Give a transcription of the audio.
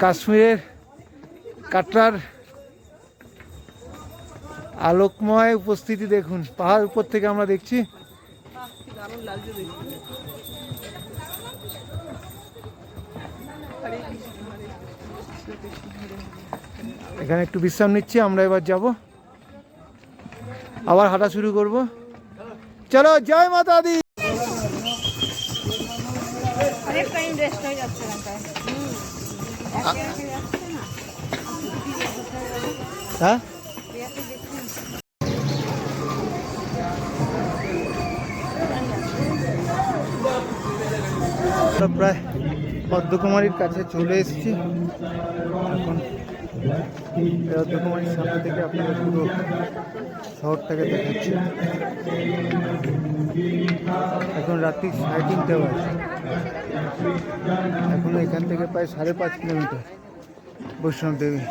কাশ্মীরের কাটরার আলোকময় উপস্থিতি দেখুন। পাহাড় উপর থেকে আমরা দেখছি। এখানে একটু বিশ্রাম নিচ্ছি, আমরা এবার যাব, আবার হাঁটা শুরু করব। চলো, জয় মাতা দি। হ্যাঁ, প্রায় পদ্মকুমারীর কাছে চলে এসেছি। এখন পদ্মকুমারীর সামনে থেকে আপনাদের পুরো শহরটাকে দেখাচ্ছি। এখন রাত্রি 3:30 বাজে। এখন এখান থেকে প্রায় 5.5 কিলোমিটার বৈষ্ণব দেবী।